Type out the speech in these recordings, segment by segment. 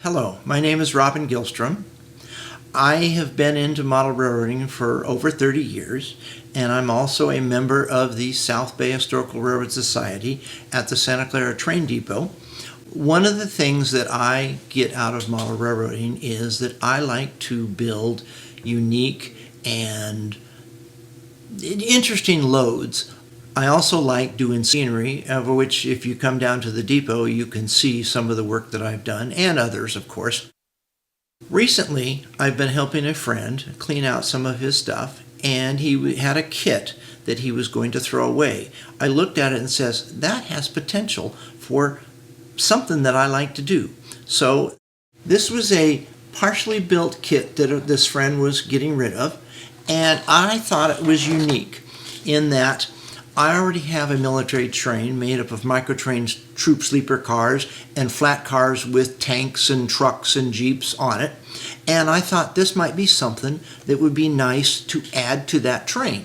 Hello, my name is Robin Gilstrom. I have been into model railroading for over 30 years, and I'm also a member of the South Bay Historical Railroad Society at the Santa Clara train depot. One of the things that I get out of model railroading is that I like to build unique and interesting loads. I also like doing scenery, of which if you come down to the depot you can see some of the work that I've done, and others of course. Recently I've been helping a friend clean out some of his stuff, and he had a kit that he was going to throw away. I looked at it and says, that has potential for something that I like to do. So this was a partially built kit that this friend was getting rid of, and I thought it was unique in that I already have a military train made up of microtrains, troop sleeper cars, and flat cars with tanks and trucks and jeeps on it. And I thought this might be something that would be nice to add to that train.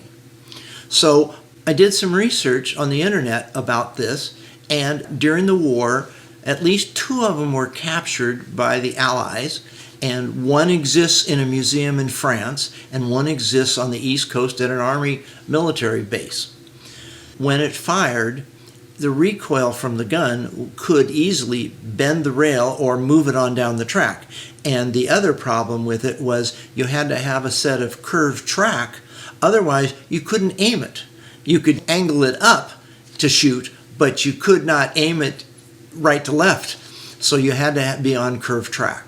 So I did some research on the internet about this, and during the war, at least 2 of them were captured by the Allies, and one exists in a museum in France, and one exists on the East Coast at an Army military base. When it fired, the recoil from the gun could easily bend the rail or move it on down the track. And the other problem with it was you had to have a set of curved track, otherwise you couldn't aim it. You could angle it up to shoot, but you could not aim it right to left. So you had to be on curved track.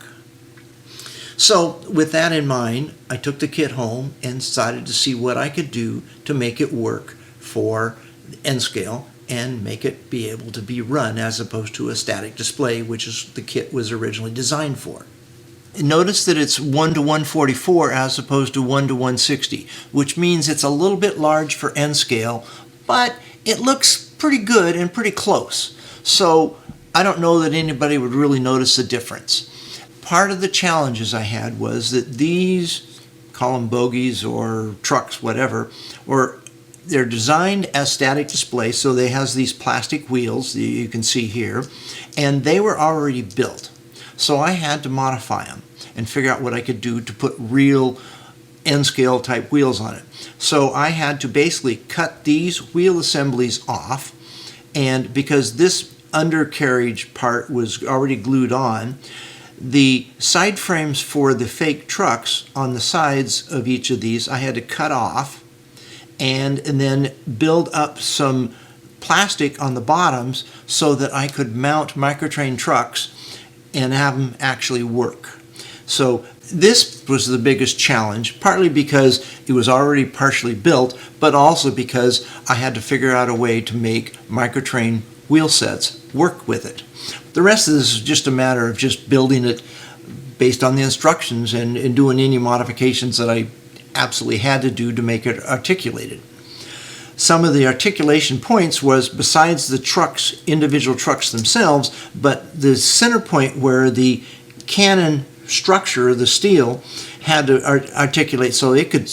So with that in mind, I took the kit home and decided to see what I could do to make it work for N Scale and make it be able to be run as opposed to a static display, which is the kit was originally designed for. Notice that it's 1:144 as opposed to 1:160, which means it's a little bit large for N Scale, but it looks pretty good and pretty close. So I don't know that anybody would really notice the difference. Part of the challenges I had was that these, call them bogies or trucks, whatever, they're designed as static displays, so they have these plastic wheels that you can see here, and they were already built. So I had to modify them and figure out what I could do to put real N-scale type wheels on it. So I had to basically cut these wheel assemblies off, and because this undercarriage part was already glued on, the side frames for the fake trucks on the sides of each of these I had to cut off, and then build up some plastic on the bottoms so that I could mount microtrain trucks and have them actually work. So this was the biggest challenge, partly because it was already partially built, but also because I had to figure out a way to make microtrain wheel sets work with it. The rest of this is just a matter of just building it based on the instructions and doing any modifications that I absolutely had to do to make it articulated. Some of the articulation points was besides the trucks, individual trucks themselves, but the center point where the cannon structure, the steel, had to articulate so it could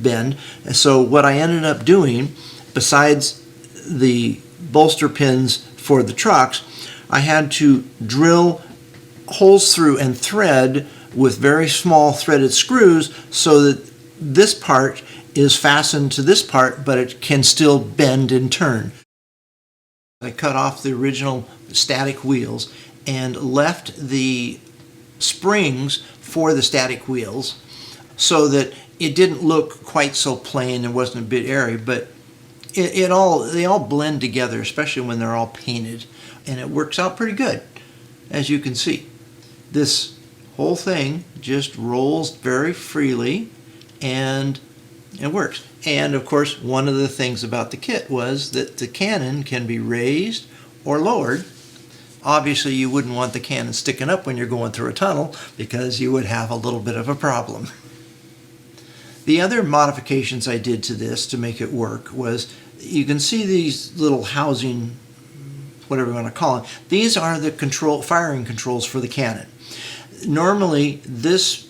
bend. So what I ended up doing, besides the bolster pins for the trucks, I had to drill holes through and thread with very small threaded screws so that this part is fastened to this part, but it can still bend and turn. I cut off the original static wheels and left the springs for the static wheels so that it didn't look quite so plain and wasn't a bit airy, but they all blend together, especially when they're all painted, and it works out pretty good, as you can see. This whole thing just rolls very freely and it works. And of course, one of the things about the kit was that the cannon can be raised or lowered. Obviously, you wouldn't want the cannon sticking up when you're going through a tunnel because you would have a little bit of a problem. The other modifications I did to this to make it work was, you can see these little housing, whatever you want to call them. These are the firing controls for the cannon. Normally, this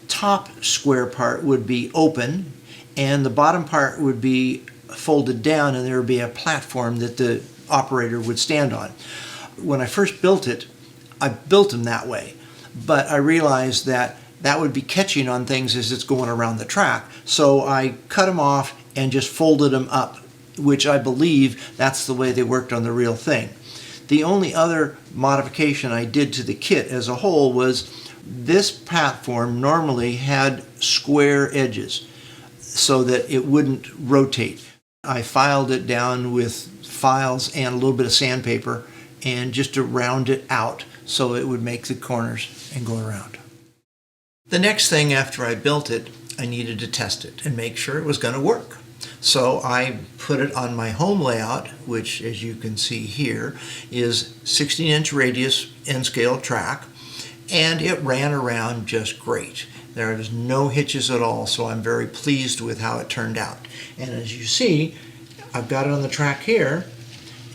top square part would be open, and the bottom part would be folded down, and there would be a platform that the operator would stand on. When I first built it, I built them that way. but I realized that that would be catching on things as it's going around the track. So I cut them off and just folded them up, which I believe that's the way they worked on the real thing. The only other modification I did to the kit as a whole was this platform normally had square edges so that it wouldn't rotate. I filed it down with files and a little bit of sandpaper and just to round it out so it would make the corners and go around. The next thing after I built it, I needed to test it and make sure it was going to work. So I put it on my home layout, which as you can see here is 16-inch radius N scale track, and it ran around just great. There was no hitches at all, so I'm very pleased with how it turned out. And as you see, I've got it on the track here,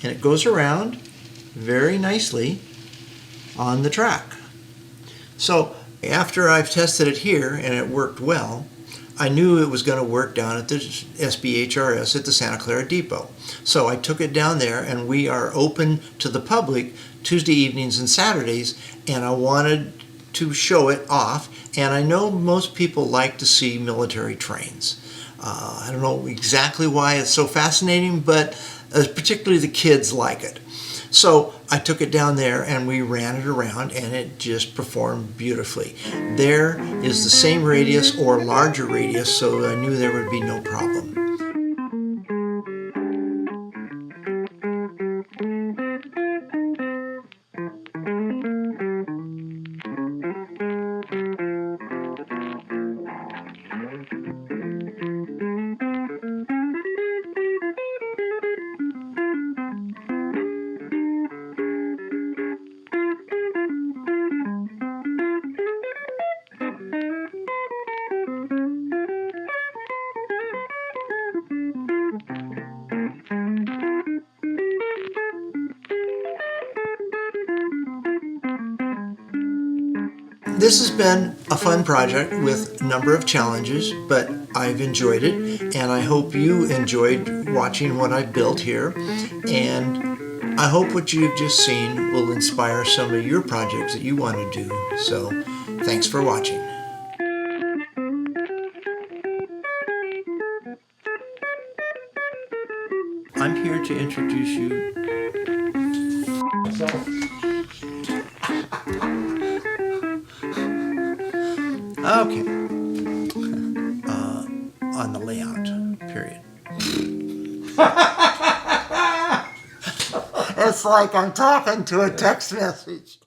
and it goes around very nicely on the track. So after I've tested it here and it worked well, I knew it was going to work down at the SBHRS at the Santa Clara Depot. So I took it down there, and we are open to the public Tuesday evenings and Saturdays, and I wanted to show it off. And I know most people like to see military trains. I don't know exactly why it's so fascinating, but particularly the kids like it. So I took it down there and we ran it around, and it just performed beautifully. There is the same radius or larger radius, so I knew there would be no problem. This has been a fun project with a number of challenges, but I've enjoyed it, and I hope you enjoyed watching what I built here. And I hope what you've just seen will inspire some of your projects that you want to do. So, thanks for watching. I'm here to introduce you. Okay. On the layout, period. It's like I'm talking to a text message.